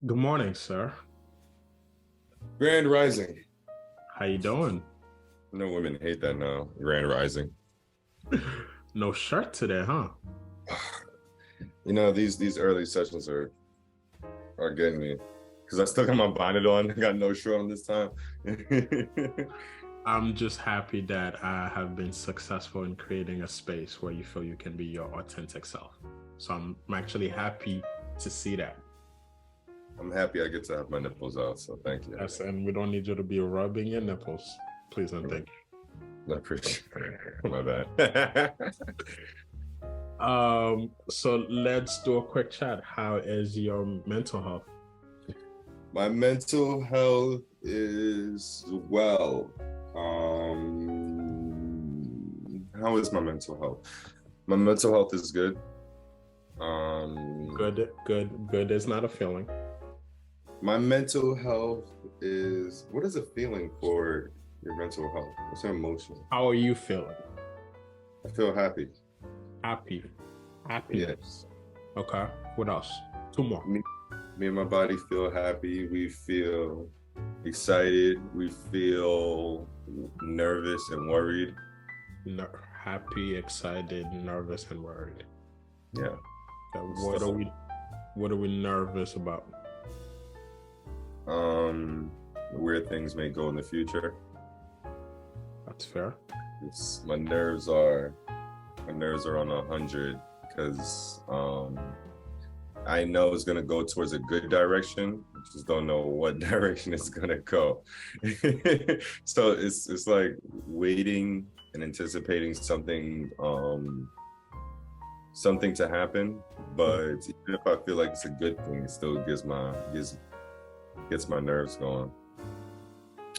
Good morning, sir. Grand Rising. How you doing? No, women hate that now. Grand Rising. No shirt today, huh? These early sessions are getting me because I still got my bonnet on. I got no shirt on this time. I'm just happy that I have been successful in creating a space where you feel you can be your authentic self. So I'm actually happy to see that. I'm happy I get to have my nipples out, so thank you. Yes, and we don't need you to be rubbing your nipples. Please and thank I appreciate it. My bad. you. So let's do a quick chat. How is your mental health? My mental health is well. How is my mental health? My mental health is good. Good is not a feeling. My mental health is, what is a feeling for your mental health? What's an emotion? How are you feeling? I feel happy. Happy. Happiness. Yes. Okay. What else? Two more. Me and my body feel happy. We feel excited. We feel nervous and worried. Happy, excited, nervous, and worried. Yeah. What are we nervous about? Where things may go in the future. That's fair. My nerves are on 100 because I know it's gonna go towards a good direction. I just don't know what direction it's gonna go. So it's like waiting and anticipating something to happen. But even if I feel like it's a good thing, it still gets my nerves going.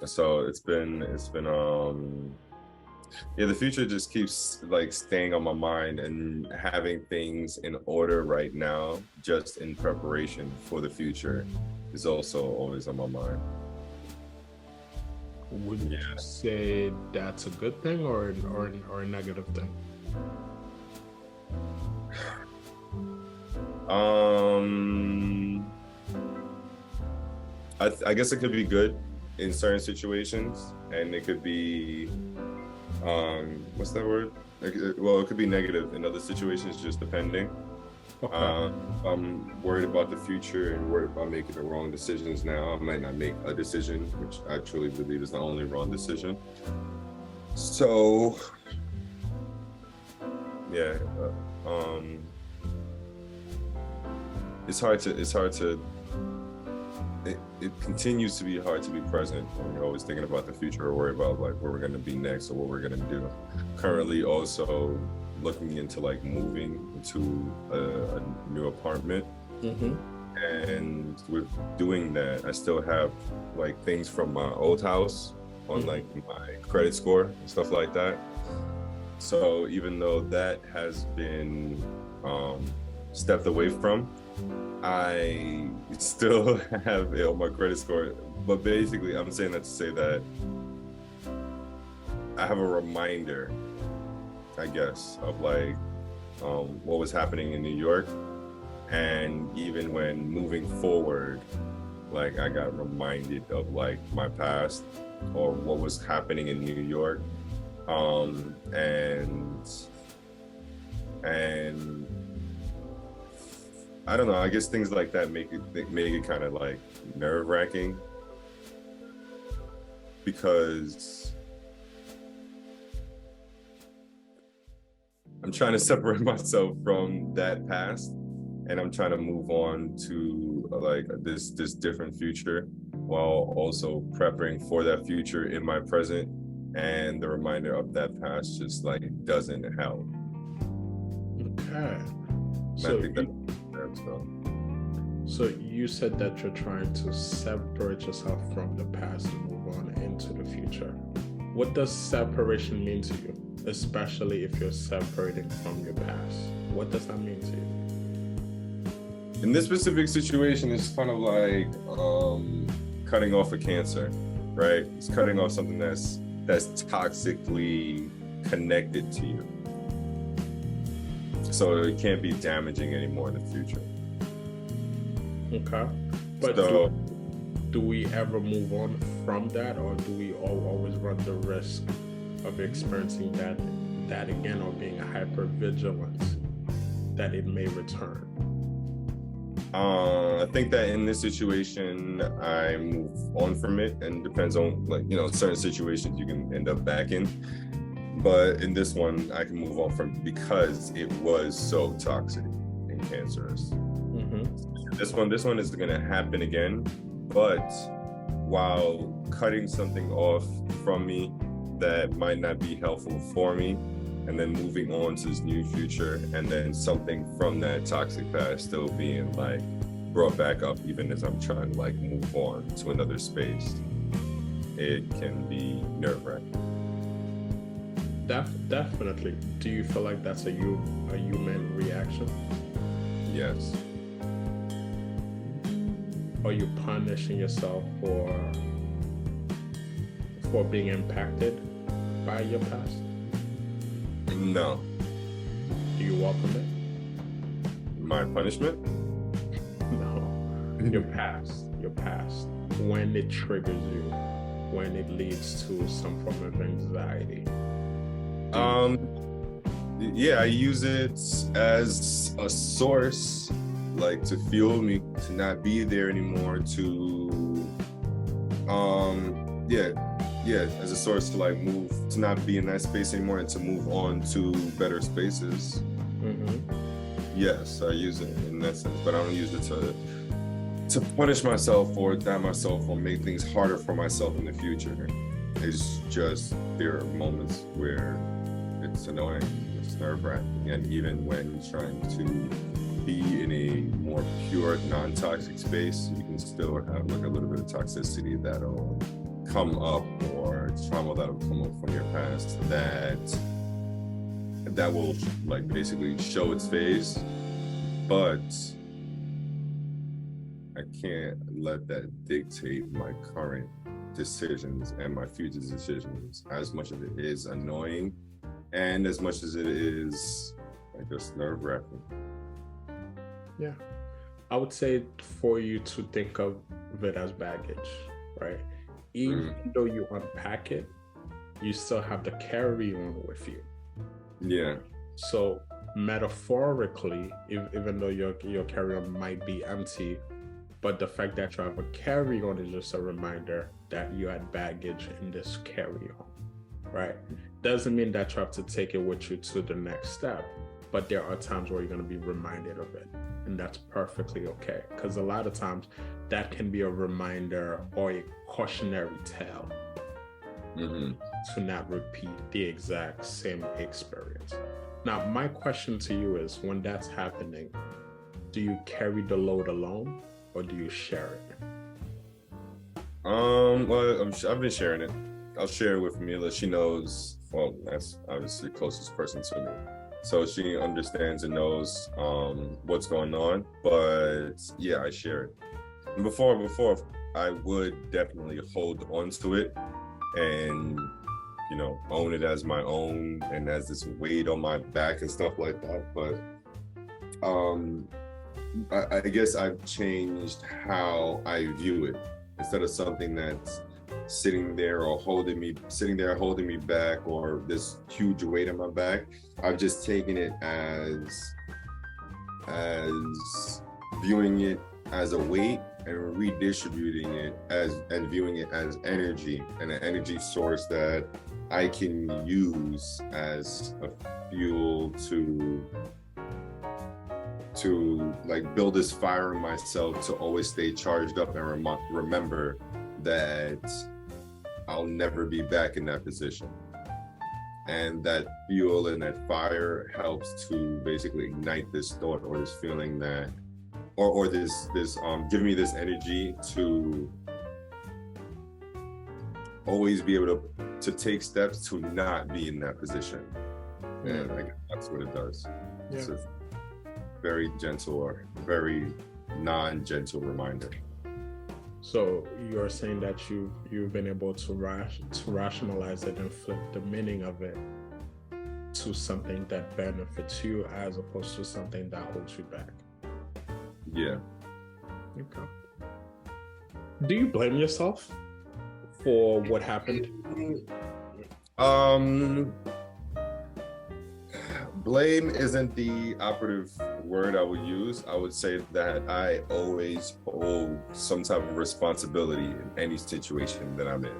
So it's been yeah, the future just keeps like staying on my mind, and having things in order right now just in preparation for the future is also always on my mind. Would you say that's a good thing or a negative thing? I guess it could be good in certain situations, and it could be what's that word? Well, it could be negative in other situations, just depending. Okay. I'm worried about the future and worried about making the wrong decisions now. I might not make a decision, which I truly believe is the only wrong decision. So, yeah, it continues to be hard to be present when you're always thinking about the future or worry about like where we're going to be next or what we're going to do. Currently also looking into like moving into a new apartment. And with doing that, I still have like things from my old house on like my credit score and stuff like that. So even though that has been stepped away from, I still have it on my credit score. But basically, I'm saying that to say that I have a reminder, I guess, of like what was happening in New York. And even when moving forward, like I got reminded of like my past or what was happening in New York. And I don't know. I guess things like that make it kind of like nerve-wracking because I'm trying to separate myself from that past, and I'm trying to move on to like this different future while also preparing for that future in my present. And the reminder of that past just like doesn't help. Okay. So I think that. So you said that you're trying to separate yourself from the past and move on into the future. What does separation mean to you, especially if you're separating from your past? What does that mean to you? In this specific situation, it's kind of like cutting off a cancer, right? It's cutting off something that's toxically connected to you. So it can't be damaging anymore in the future. Okay. But So do we ever move on from that, or do we always run the risk of experiencing that again, or being hyper vigilant that it may return? I think that in this situation, I move on from it, and depends on, like, certain situations you can end up back in. But in this one, I can move on from it because it was so toxic and cancerous. This one is going to happen again, but while cutting something off from me that might not be helpful for me, and then moving on to this new future, and then something from that toxic past still being like brought back up, even as I'm trying to like move on to another space, it can be nerve-wracking. Definitely. Do you feel like that's a human reaction? Yes. Are you punishing yourself for being impacted by your past? No. Do you welcome it? My punishment? No. Your past. When it triggers you, when it leads to some form of anxiety. Yeah, I use it as a source, like to fuel me to not be there anymore, as a source to like move, to not be in that space anymore and to move on to better spaces. Yes, I use it in that sense, but I don't use it to punish myself or doubt myself or make things harder for myself in the future. It's just, there are moments where it's annoying, it's nerve-wracking, and even when trying to be in a more pure, non-toxic space, you can still have like a little bit of toxicity that'll come up, or trauma that'll come up from your past that will like basically show its face, but I can't let that dictate my current decisions and my future decisions, as much as it is annoying and as much as it is like just nerve-wracking. Yeah, I would say for you to think of it as baggage, right? Even though you unpack it, you still have the carry-on with you. Yeah. So metaphorically, even though your carry-on might be empty, but the fact that you have a carry-on is just a reminder that you had baggage in this carry-on, right? Doesn't mean that you have to take it with you to the next step, but there are times where you're going to be reminded of it, and that's perfectly okay, because a lot of times that can be a reminder or a cautionary tale to not repeat the exact same experience. Now, my question to you is, when that's happening, do you carry the load alone or do you share it? Well, I've been sharing it. I'll share it with Mila. She knows, well, that's obviously the closest person to me. So she understands and knows what's going on. But yeah, I share it. And before I would definitely hold on to it and, own it as my own and as this weight on my back and stuff like that. But I guess I've changed how I view it. Instead of something that's sitting there holding me back, or this huge weight on my back, I've just taken it as viewing it as a weight and redistributing it and viewing it as energy, and an energy source that I can use as a fuel to like build this fire in myself to always stay charged up and remember that I'll never be back in that position. And that fuel and that fire helps to basically ignite this thought or this feeling that, or this give me this energy to always be able to take steps to not be in that position. And I guess that's what it does. Yeah. It's a very gentle or very non-gentle reminder. So you're saying that you've been able to rationalize it and flip the meaning of it to something that benefits you as opposed to something that holds you back. Yeah. Okay. Do you blame yourself for what happened? Blame isn't the operative word I would use. I would say that I always hold some type of responsibility in any situation that I'm in.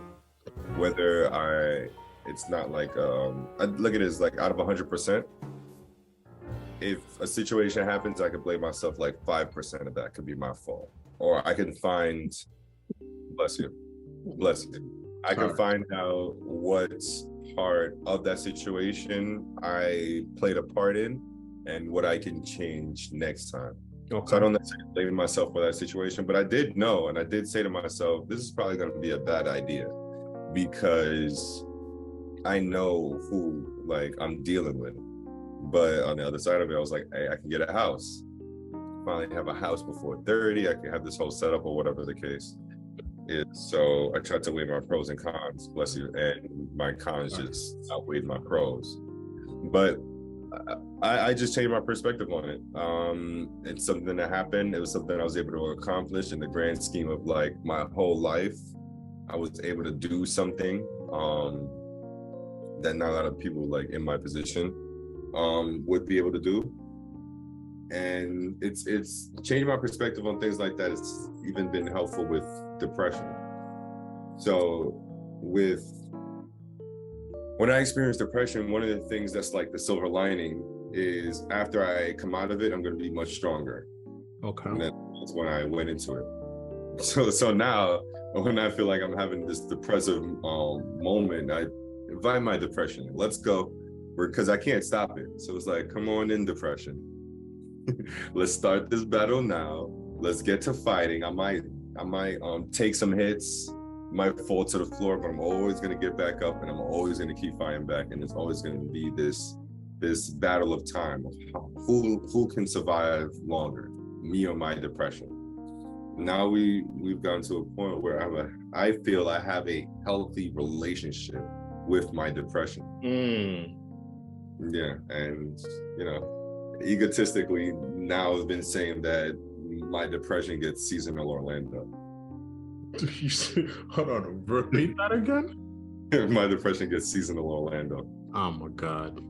It's not like, I look at it as like out of 100%, if a situation happens, I could blame myself like 5% of that could be my fault. Or I can find, bless you. I can find out what part of that situation I played a part in and what I can change next time. Okay. So I don't necessarily blame myself for that situation, but I did know, and I did say to myself, this is probably going to be a bad idea because I know who like I'm dealing with. But on the other side of it, I was like, hey, I can get a house. Finally have a house before 30. I can have this whole setup or whatever the case is. So I tried to weigh my pros and cons, bless you, and my cons just outweighed my pros. But I just changed my perspective on it. It's something that happened. It was something I was able to accomplish in the grand scheme of like my whole life. I was able to do something that not a lot of people like in my position would be able to do. And it's changing my perspective on things like that. It's even been helpful with depression. So when I experience depression, one of the things that's like the silver lining is after I come out of it, I'm going to be much stronger. Okay. And that's when I went into it. So now when I feel like I'm having this depressive moment, I invite my depression. Let's go, because I can't stop it. So it's like, come on in, depression. Let's start this battle now. Let's get to fighting. I might take some hits, might fall to the floor, but I'm always gonna get back up, and I'm always gonna keep fighting back. And it's always gonna be this battle of time of who can survive longer, me or my depression. Now we've gotten to a point where I feel I have a healthy relationship with my depression. Yeah, and egotistically now I've been saying that my depression gets seasonal Orlando. Hold on, repeat that again? My depression gets seasonal Orlando. Oh my God.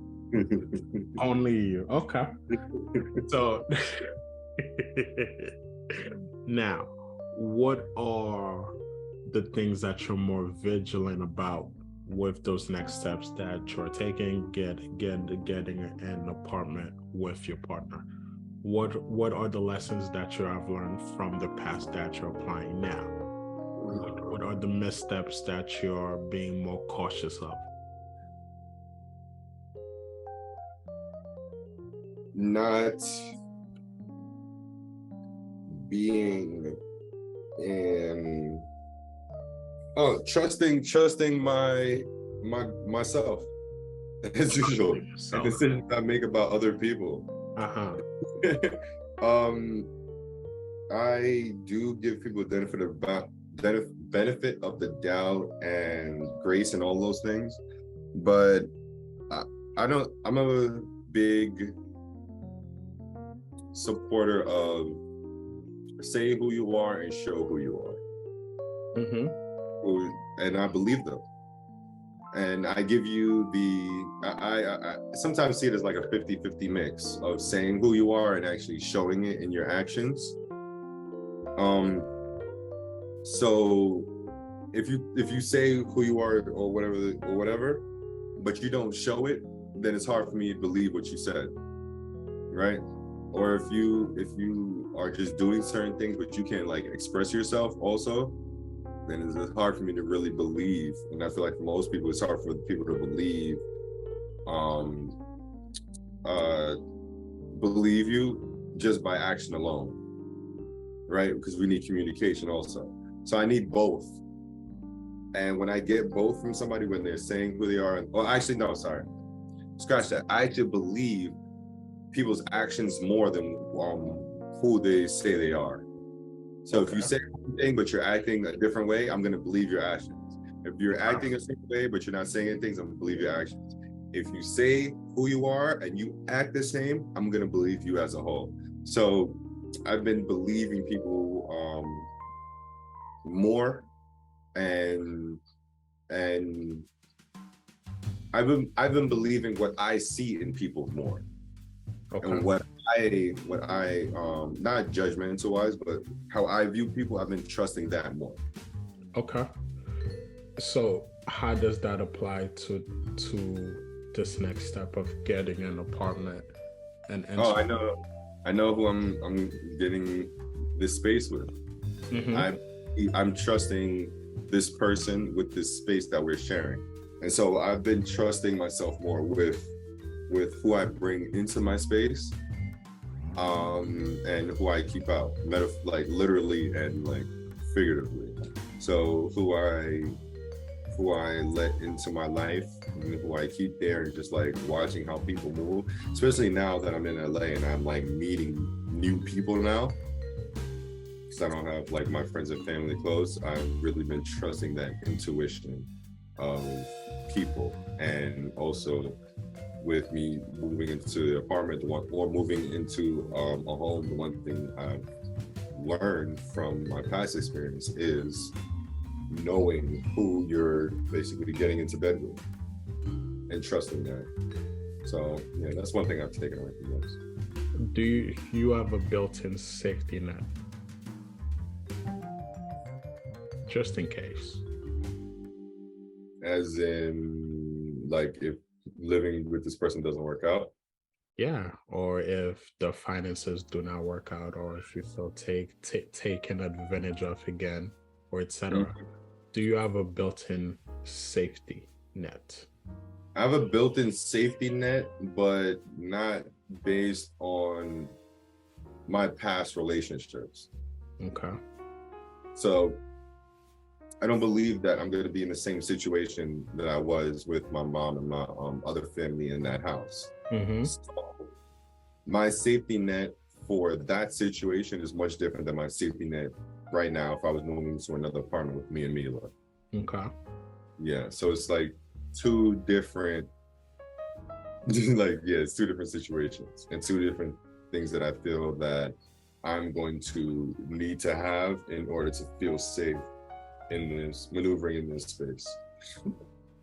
Only you. Okay. So now, what are the things that you're more vigilant about with those next steps that you're taking, getting an apartment with your partner? What are the lessons that you have learned from the past that you're applying now? What are the missteps that you're being more cautious of? Not being in trusting myself as usual, and decisions I make about other people. I do give people benefit of the doubt and grace and all those things, but I'm a big supporter of say who you are and show who you are. And I believe them. And I give you I sometimes see it as like a 50-50 mix of saying who you are and actually showing it in your actions. So if you say who you are or whatever, but you don't show it, then it's hard for me to believe what you said, right? Or if you are just doing certain things but you can't like express yourself also, then it's hard for me to really believe. And I feel like for most people, it's hard for people to believe you just by action alone, right? Because we need communication also. So I need both. And when I get both from somebody, when they're saying who they are, scratch that. I actually believe people's actions more than who they say they are. So if you say one thing, but you're acting a different way, I'm going to believe your actions. If you're acting a certain way, but you're not saying anything, I'm going to believe your actions. If you say who you are and you act the same, I'm going to believe you as a whole. So I've been believing people more, and and I've been believing what I see in people more, Okay. and what I not judgmental wise, but how I view people, I've been trusting that more. Okay. So how does that apply to this next step of getting an apartment and Oh, entering? I know who I'm getting this space with. Mm-hmm. I'm trusting this person with this space that we're sharing. And so I've been trusting myself more with who I bring into my space, and who I keep out, like literally and like figuratively. So who I let into my life and who I keep there, and just like watching how people move, especially now that I'm in LA and I'm like meeting new people now, because I don't have like my friends and family close. I've really been trusting that intuition of people. And also with me moving into the apartment, or moving into a home, the one thing I've learned from my past experience is knowing who you're basically getting into bed with and trusting that. So yeah, that's one thing I've taken away from this. Do you have a built-in safety net? Just in case. As in, like, if living with this person doesn't work out. Yeah, or if the finances do not work out, or if you feel taken advantage of again, or etc. Do you have a built-in safety net? I have a built-in safety net, but not based on my past relationships. Okay. So I don't believe that I'm going to be in the same situation that I was with my mom and my other family in that house. Mm-hmm. So my safety net for that situation is much different than my safety net right now if I was moving to another apartment with me and Mila. Okay. Yeah, so it's like two different, it's two different situations and two different things that I feel that I'm going to need to have in order to feel safe in this maneuvering in this space.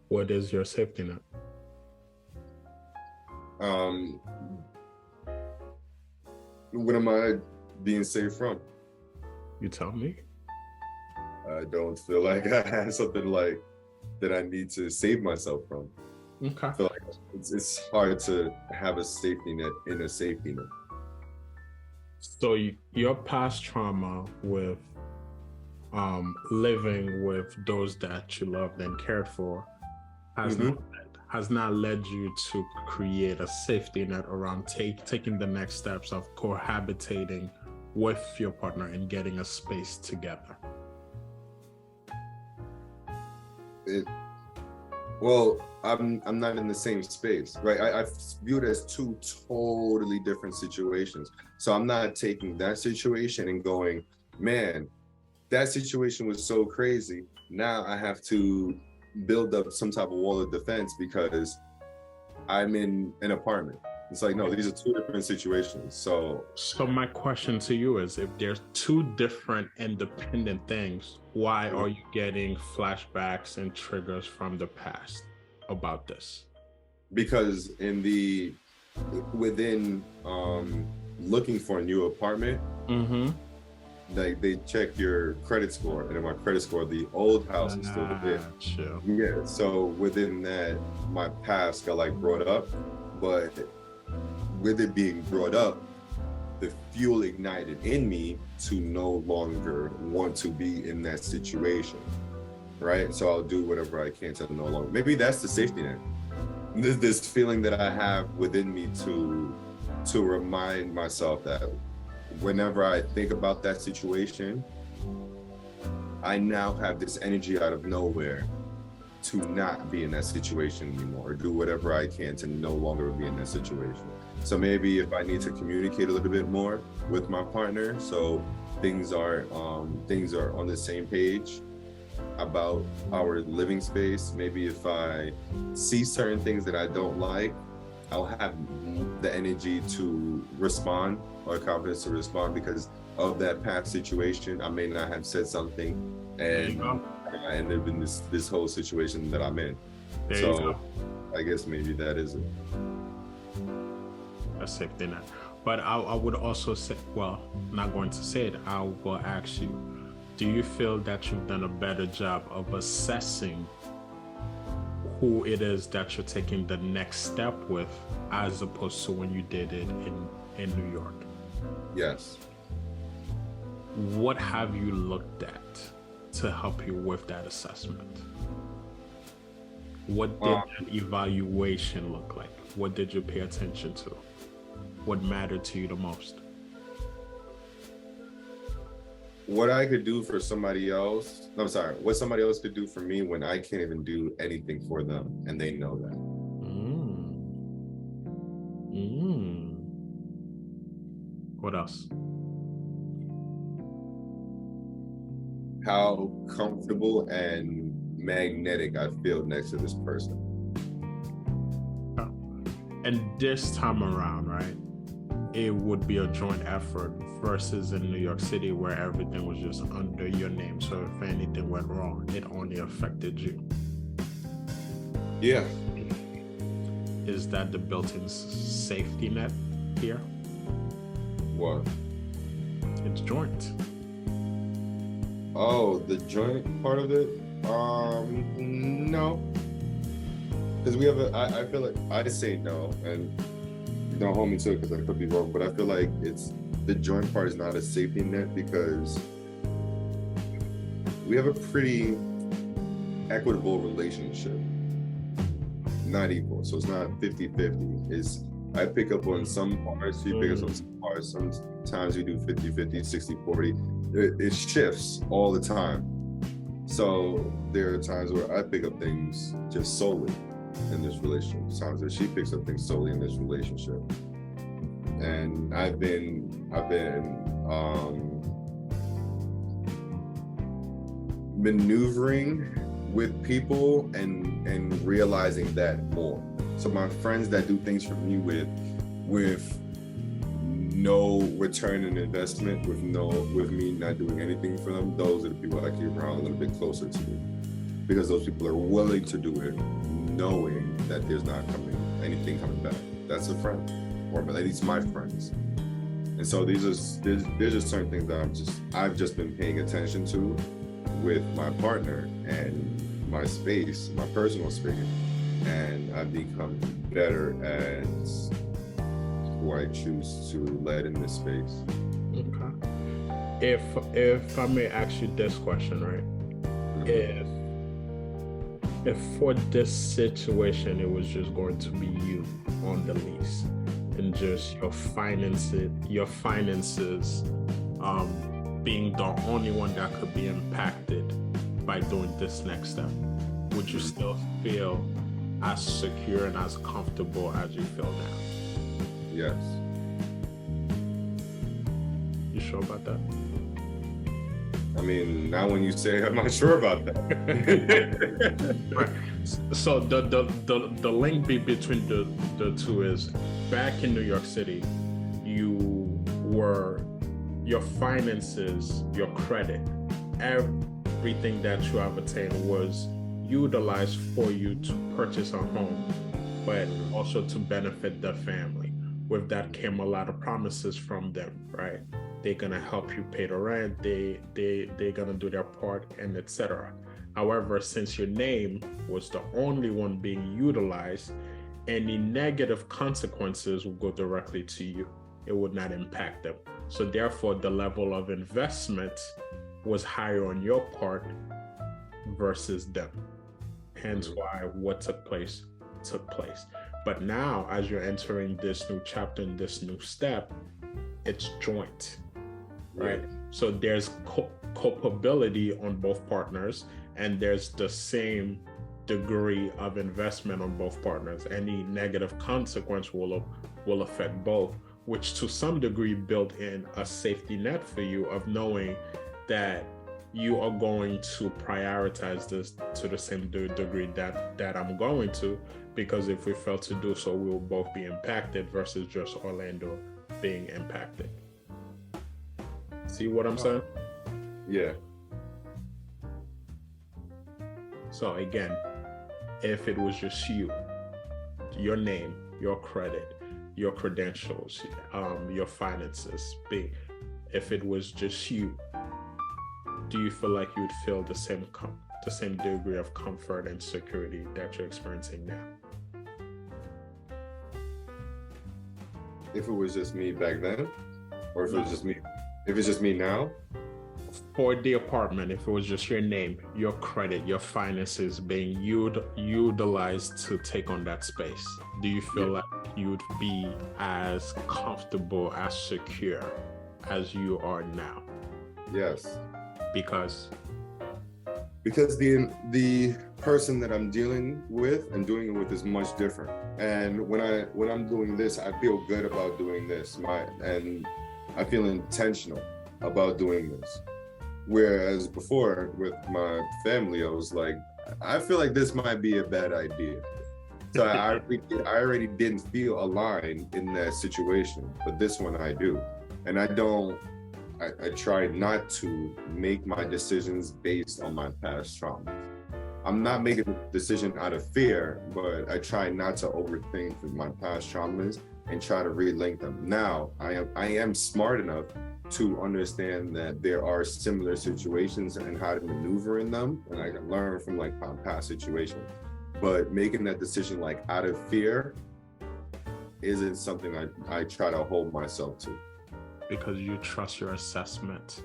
What is your safety net? What am I being safe from? You tell me. I don't feel like I have something like that I need to save myself from. Okay. I feel like it's hard to have a safety net in a safety net. So your past trauma with living with those that you loved and cared for has not led you to create a safety net around taking the next steps of cohabitating with your partner and getting a space together. Well, I'm not in the same space, right? I view it as two totally different situations. So I'm not taking that situation and going, man, that situation was so crazy. Now I have to build up some type of wall of defense because I'm in an apartment. It's like, no, these are two different situations. So my question to you is, if there's two different independent things, why are you getting flashbacks and triggers from the past about this? Because within looking for a new apartment, they check your credit score, and in my credit score, the old house is still there. Yeah, so within that, my past got like brought up, but with it being brought up, the fuel ignited in me to no longer want to be in that situation, right? So I'll do whatever I can to no longer. Maybe that's the safety net. This feeling that I have within me to remind myself that whenever I think about that situation, I now have this energy out of nowhere to not be in that situation anymore, or do whatever I can to no longer be in that situation. So maybe if I need to communicate a little bit more with my partner, so things are on the same page about our living space. Maybe if I see certain things that I don't like, I'll have the energy to respond, or confidence to respond, because of that past situation. I may not have said something, and I ended up in this whole situation that I'm in. There you go. I guess maybe that is it. A safety net. But I would also say, well, not going to say it, I will ask you, do you feel that you've done a better job of assessing who it is that you're taking the next step with, as opposed to when you did it in New York? Yes. What have you looked at to help you with that assessment? What did that evaluation look like? What did you pay attention to? What mattered to you the most? What I could do for somebody else, I'm sorry, what somebody else could do for me when I can't even do anything for them, and they know that. What else? How comfortable and magnetic I feel next to this person. And this time around, right, it would be a joint effort versus in New York City where everything was just under your name. So if anything went wrong, it only affected you. Yeah. Is that the built-in safety net here? What? It's joint. Oh, the joint part of it? No. Because we have I feel like I say no, and don't hold me to it because I could be wrong, but I feel like the joint part is not a safety net because we have a pretty equitable relationship. Not equal, so it's not 50-50. I pick up on some parts, she picks up on some parts. Sometimes we do 50-50, 60-40. It shifts all the time. So there are times where I pick up things just solely in this relationship. Times that she picks up things solely in this relationship. And I've been maneuvering with people and realizing that more. So my friends that do things for me with no return in investment, with me not doing anything for them, those are the people I keep around a little bit closer to me, because those people are willing to do it, knowing that there's not anything coming back. That's a friend, or at least my friends. And so there's just certain things that I've just been paying attention to with my partner and my space, my personal space, and I've become better at who I choose to let in this space. Okay. If I may ask you this question, right? If for this situation it was just going to be you on the lease and just your finances being the only one that could be impacted by doing this next step, would you still feel as secure and as comfortable as you feel now? Yes. You sure about that? I mean, now when you say it, I'm not sure about that. Right. So the link between the two is, back in New York City, your finances, your credit, everything that you have attained was utilized for you to purchase a home, but also to benefit the family. With that came a lot of promises from them, right? They're gonna help you pay the rent, they're gonna do their part, and etc. However, since your name was the only one being utilized, any negative consequences will go directly to you. It would not impact them. So therefore, the level of investment was higher on your part versus them. Hence why what took place. But now, as you're entering this new chapter and this new step, it's joint, right? Yeah. So there's culpability on both partners, and there's the same degree of investment on both partners. Any negative consequence will affect both, which to some degree built in a safety net for you of knowing that you are going to prioritize this to the same degree that I'm going to, because if we fail to do so, we will both be impacted versus just Orlando being impacted. See what I'm saying? Yeah. So again, if it was just you, your name, your credit, your credentials, your finances, if it was just you, do you feel like you would feel the same degree of comfort and security that you're experiencing now? If it was just me back then, or if it was just me, if it's just me now. For the apartment, if it was just your name, your credit, your finances being utilized to take on that space, do you feel like you would be as comfortable, as secure as you are now? Yes. Because the person that I'm dealing with and doing it with is much different. And when I'm doing this, I feel good about doing this. And I feel intentional about doing this. Whereas before with my family, I was like, I feel like this might be a bad idea. So I already didn't feel aligned in that situation, but this one I do. And I try not to make my decisions based on my past trauma. I'm not making a decision out of fear, but I try not to overthink my past traumas and try to relink them. Now, I am smart enough to understand that there are similar situations and how to maneuver in them, and I can learn from like my past situations. But making that decision like out of fear isn't something I try to hold myself to. Because you trust your assessment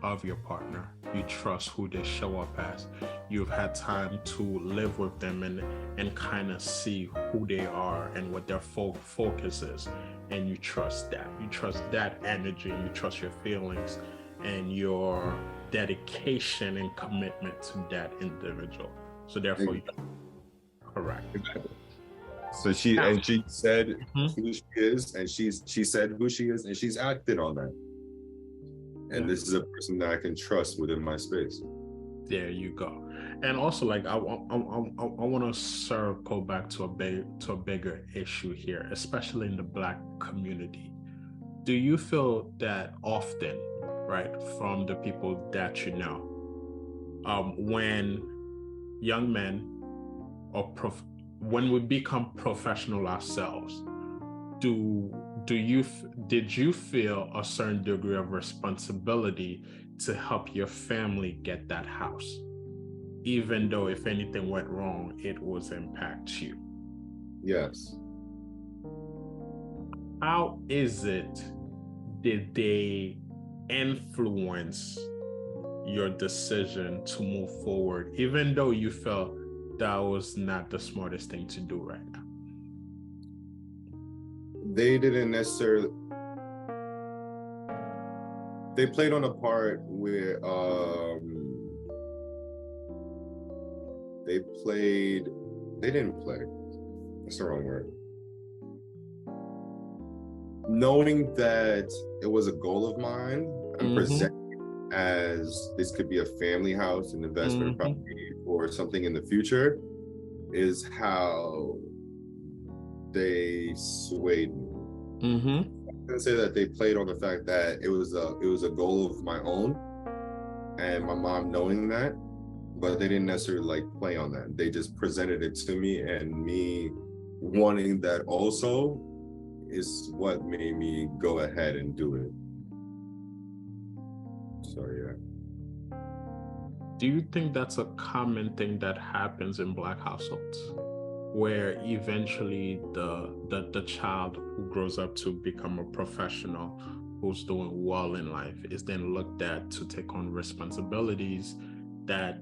of your partner. You trust who they show up as. You've had time to live with them and kind of see who they are and what their focus is. And you trust that. You trust that energy. You trust your feelings and your dedication and commitment to that individual. So therefore, you're correct. Exactly. So she said who she is, and she said who she is, and she's acted on that. And this is a person that I can trust within my space. There you go. And also, like I want to circle back to a bigger issue here, especially in the Black community. Do you feel that often, right, from the people that you know, when young men or when we become professional ourselves, did you feel a certain degree of responsibility to help your family get that house, even though if anything went wrong, it would impact you? Yes. How is it did they influence your decision to move forward, even though you felt that was not the smartest thing to do right now? They didn't necessarily. They played on a part where they didn't play. That's the wrong word. Knowing that it was a goal of mine and presenting as this could be a family house, an investment property, or something in the future is how they swayed me. I'm gonna say that they played on the fact that it was a goal of my own, and my mom knowing that, but they didn't necessarily like play on that. They just presented it to me, and me wanting that also is what made me go ahead and do it. So yeah. Do you think that's a common thing that happens in Black households, where eventually the child who grows up to become a professional who's doing well in life is then looked at to take on responsibilities that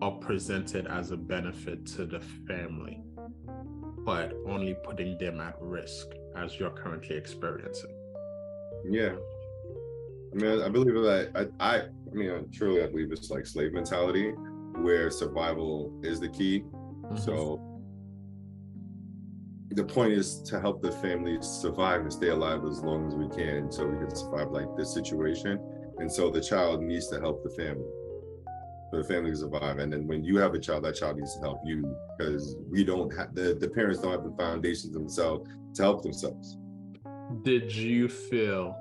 are presented as a benefit to the family, but only putting them at risk, as you're currently experiencing? Yeah. I mean, I believe that I truly, I believe it's like slave mentality, where survival is the key. So the point is to help the family survive and stay alive as long as we can, so we can survive like this situation. And so the child needs to help the family for the family to survive. And then when you have a child, that child needs to help you, because we don't have the parents don't have the foundations themselves to help themselves. Did you feel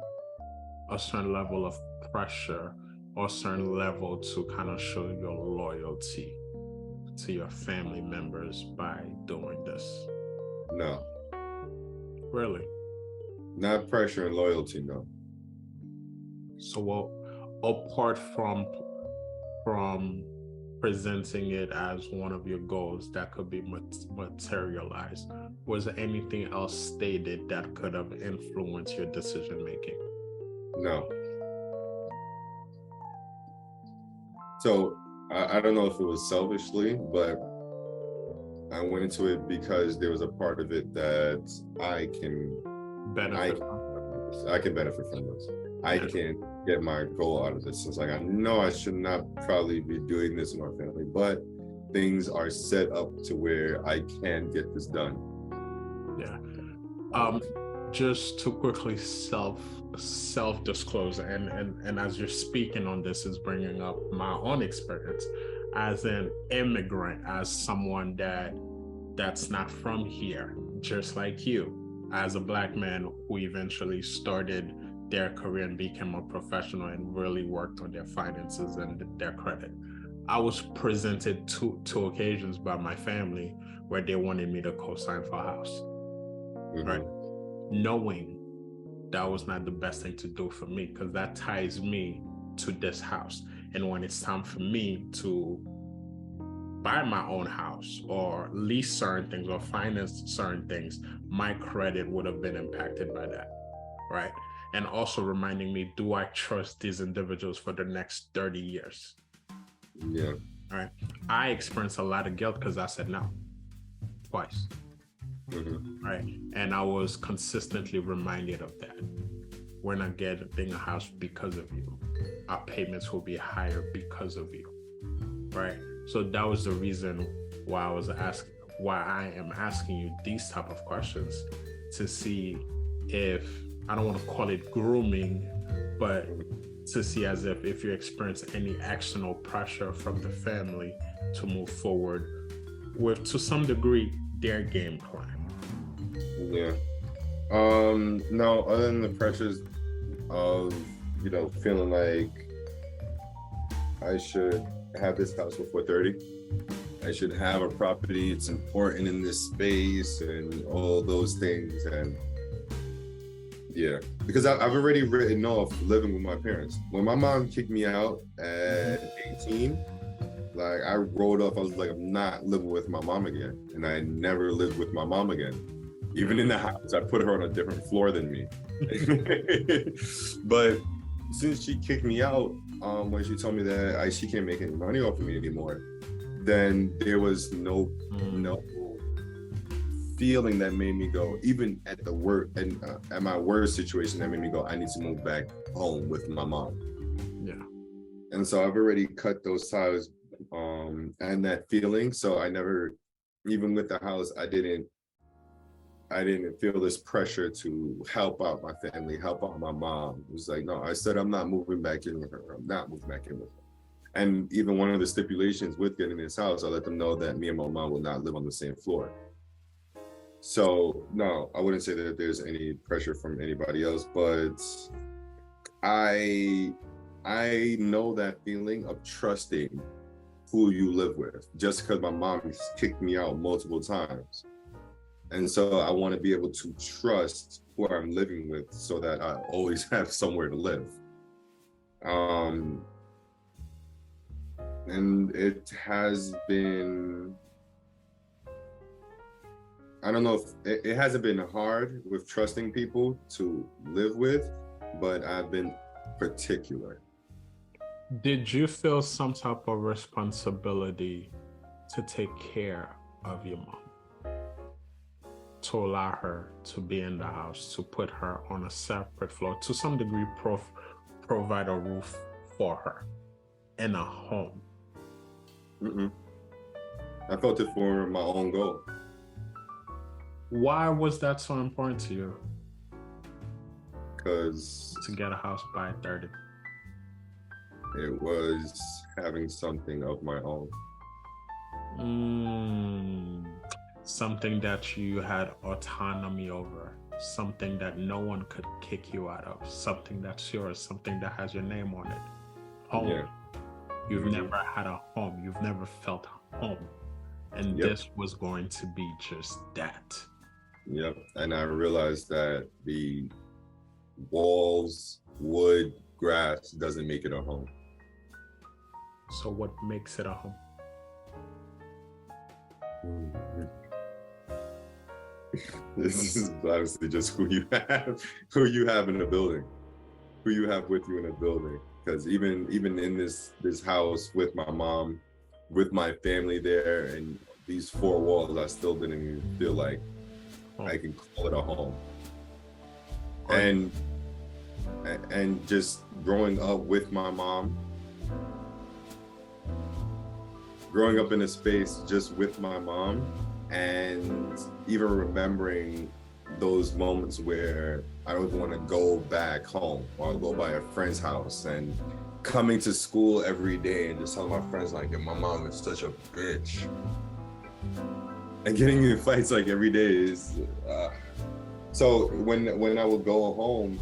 a certain level of pressure or certain level to kind of show your loyalty to your family members by doing this? No, Really? not pressure and loyalty. No. So, well, apart from presenting it as one of your goals that could be materialized, was there anything else stated that could have influenced your decision making? No. So I don't know if it was selfishly, but I went into it because there was a part of it that I can benefit from this. I can get my goal out of this. It's like, I know I should not probably be doing this with my family, but things are set up to where I can get this done. Yeah. Just to quickly self-disclose, and as you're speaking on this is bringing up my own experience as an immigrant, as someone that's not from here, just like you, as a Black man who eventually started their career and became a professional and really worked on their finances and their credit. I was presented two occasions by my family where they wanted me to co-sign for a house, right? Knowing that was not the best thing to do for me, because that ties me to this house. And when it's time for me to buy my own house or lease certain things or finance certain things, my credit would have been impacted by that, right? And also reminding me, do I trust these individuals for the next 30 years? Yeah. All right. I experienced a lot of guilt because I said no twice. Right. And I was consistently reminded of that. We're not getting a house because of you. Our payments will be higher because of you. Right. So that was the reason why I am asking you these type of questions, to see if, I don't want to call it grooming, but to see as if you experience any external pressure from the family to move forward with, to some degree, their game plan. Yeah. No, other than the pressures of, feeling like I should have this house before 30. I should have a property. It's important in this space and all those things. And yeah, because I've already written off living with my parents. When my mom kicked me out at 18, like, I rolled off. I was like, I'm not living with my mom again. And I never lived with my mom again. Even in the house, I put her on a different floor than me. But since she kicked me out, when she told me that she can't make any money off of me anymore, then there was no feeling that made me go, even at the work and at my worst situation, that made me go, I need to move back home with my mom. Yeah. And so I've already cut those ties and that feeling. So I never, even with the house, I didn't feel this pressure to help out my family, help out my mom. It was like, no, I said, I'm not moving back in with her. I'm not moving back in with her. And even one of the stipulations with getting this house, I let them know that me and my mom will not live on the same floor. So no, I wouldn't say that there's any pressure from anybody else, but I know that feeling of trusting who you live with, just because my mom kicked me out multiple times. And so I want to be able to trust who I'm living with so that I always have somewhere to live. And it has been, I don't know if it hasn't been hard with trusting people to live with, but I've been particular. Did you feel some type of responsibility to take care of your mom? To allow her to be in the house, to put her on a separate floor, to some degree provide a roof for her in a home? I felt it for my own goal. Why was that so important to you? Because to get a house by 30. It was having something of my own. Something that you had autonomy over. something that no one could kick you out of, something that's yours, something that has your name on it. Home. Yeah. You've never had a home. You've never felt home. And this was going to be just that. Yep. And I realized that the walls, wood, grass doesn't make it a home. So what makes it a home? This is obviously just who you have in a building, who you have with you in a building. Because even in this house with my mom, with my family there, and these four walls, I still didn't even feel like I can call it a home. And just growing up with my mom, growing up in a space just with my mom, and even remembering those moments where I would want to go back home or go by a friend's house, and coming to school every day and just telling my friends like, my mom is such a bitch, and getting in fights like every day is so when I would go home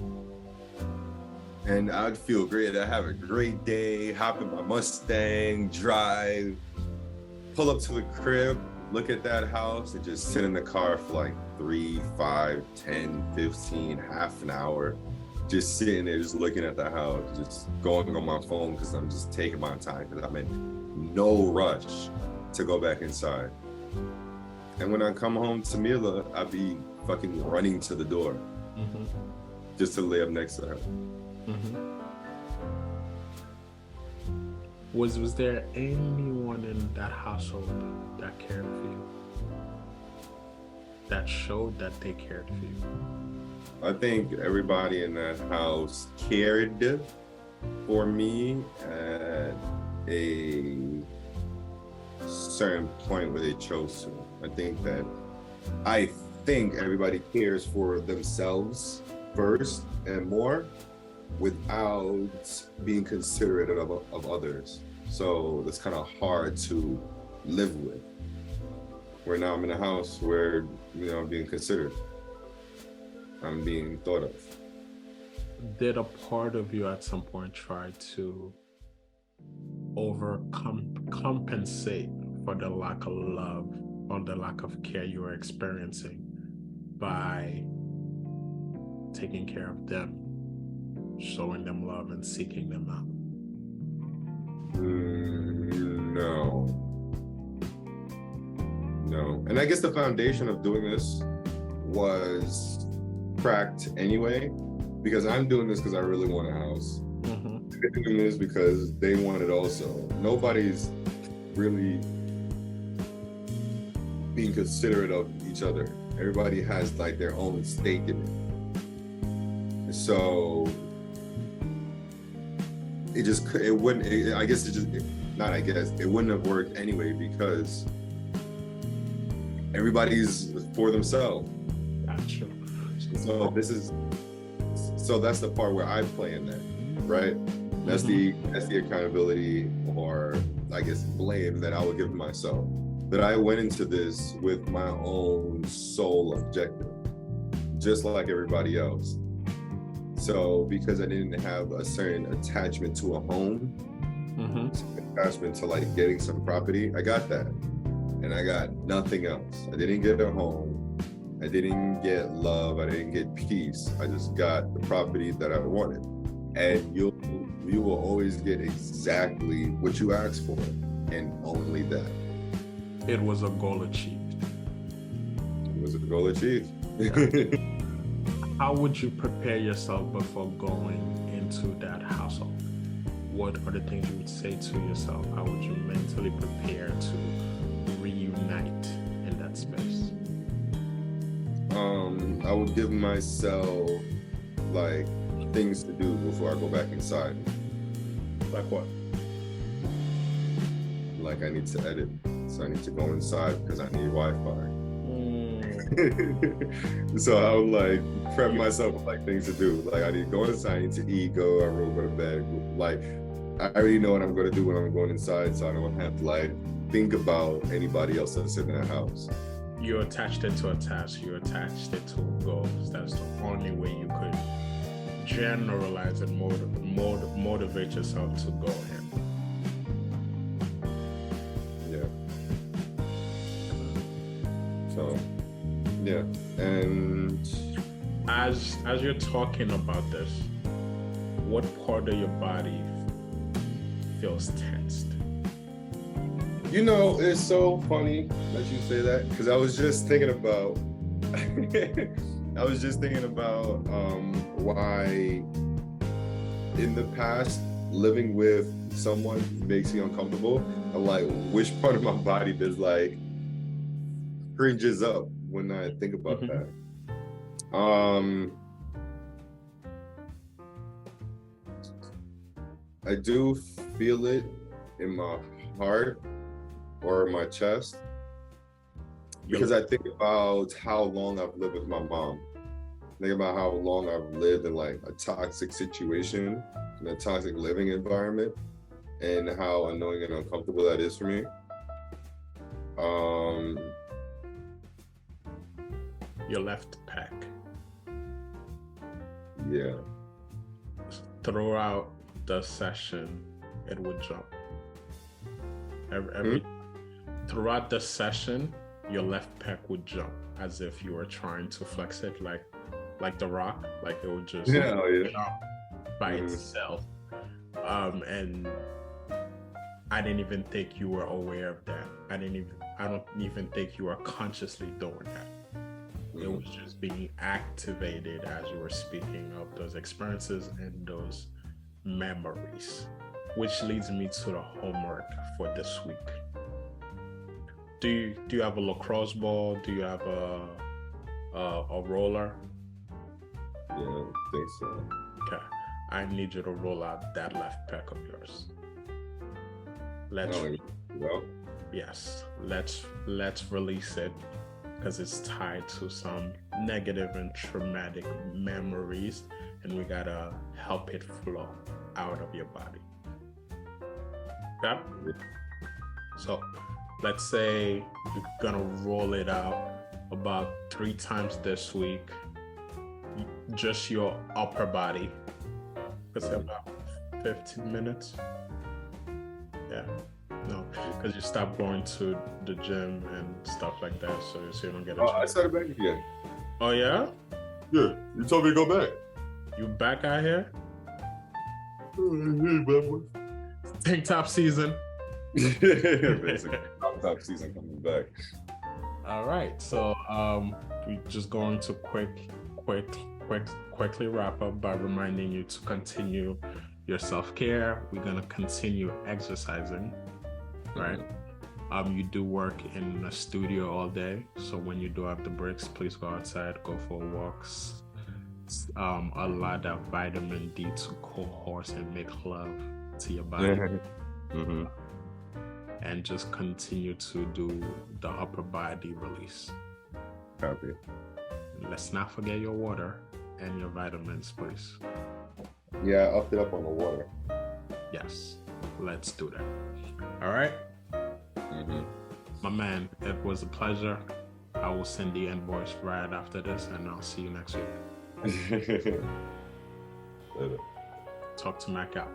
and I'd feel great, I'd have a great day, hop in my Mustang, drive, pull up to the crib, look at that house, and just sit in the car for like 3, 5, 10, 15, half an hour, just sitting there, just looking at the house, just going on my phone because I'm just taking my time because I'm in no rush to go back inside. And when I come home to Mila, I'd be fucking running to the door just to lay up next to her. Was there anyone in that household that cared for you? That showed that they cared for you? I think everybody in that house cared for me at a certain point where they chose to. I think everybody cares for themselves first and more, without being considerate of others. So that's kind of hard to live with. Where now I'm in a house where, I'm being considered. I'm being thought of. Did a part of you at some point try to compensate for the lack of love or the lack of care you were experiencing by taking care of them, showing them love and seeking them out? No. And I guess the foundation of doing this was cracked anyway, because I'm doing this because I really want a house. They're doing this because they want it also. Nobody's really being considerate of each other. Everybody has like their own stake in it. So it wouldn't have worked anyway, because everybody's for themselves. Gotcha. So that's the part where I play in that, right? That's the accountability, or I guess blame, that I would give myself. That I went into this with my own sole objective, just like everybody else. So because I didn't have a certain attachment to a home, attachment to like getting some property, I got that. And I got nothing else. I didn't get a home. I didn't get love. I didn't get peace. I just got the property that I wanted. And you will always get exactly what you asked for, and only that. It was a goal achieved. It was a goal achieved. How would you prepare yourself before going into that household? What are the things you would say to yourself? How would you mentally prepare to reunite in that space? I would give myself like things to do before I go back inside. Like what? Like I need to edit, so I need to go inside because I need Wi-Fi. So I would like prep myself with like things to do. Like I need to go inside, I need to eat, go to bed. Like I already know what I'm going to do when I'm going inside, so I don't have to like think about anybody else that's in that house. You attached it to a task. You attached it to goals. That's the only way you could generalize and motivate yourself to go ahead. Yeah. So, yeah, and as you're talking about this, what part of your body feels tensed? you know, it's so funny that you say that because I was just thinking about why in the past living with someone makes me uncomfortable. I'm like, which part of my body does like cringes up when I think about that? I do feel it in my heart or my chest because I think about how long I've lived with my mom. Think about how long I've lived in like a toxic situation, in a toxic living environment, and how annoying and uncomfortable that is for me. Your left pec. Yeah. Throughout the session, it would jump. Throughout the session, your left pec would jump as if you were trying to flex it, like the Rock, like it would just jump by itself. And I didn't even think you were aware of that. I don't even think you were consciously doing that. It was just being activated as you were speaking of those experiences and those memories, which leads me to the homework for this week. Do you have a lacrosse ball? Do you have a roller? Yeah, I think so. Okay, I need you to roll out that left pec of yours. Yes, let's release it because it's tied to some negative and traumatic memories, and we gotta help it flow out of your body. Okay? So let's say you're gonna roll it out about 3 times this week, just your upper body. It's about 15 minutes. Yeah. No, because you stopped going to the gym and stuff like that, so you don't get. I started back again. Oh yeah? Yeah, you told me to go back. You back out here? Tank top season. Basically, top season coming back. All right, so we're just going to quickly wrap up by reminding you to continue your self-care. We're gonna continue exercising. Right. You do work in a studio all day, so when you do have the breaks, please go outside, go for walks. Allow that vitamin D to cohorse and make love to your body. And just continue to do the upper body release. Copy. Let's not forget your water and your vitamins, please. Yeah, I upped it up on the water. Yes, let's do that. All right. My man, it was a pleasure. I will send the invoice right after this, and I'll see you next week. Later. Talk to Mac out.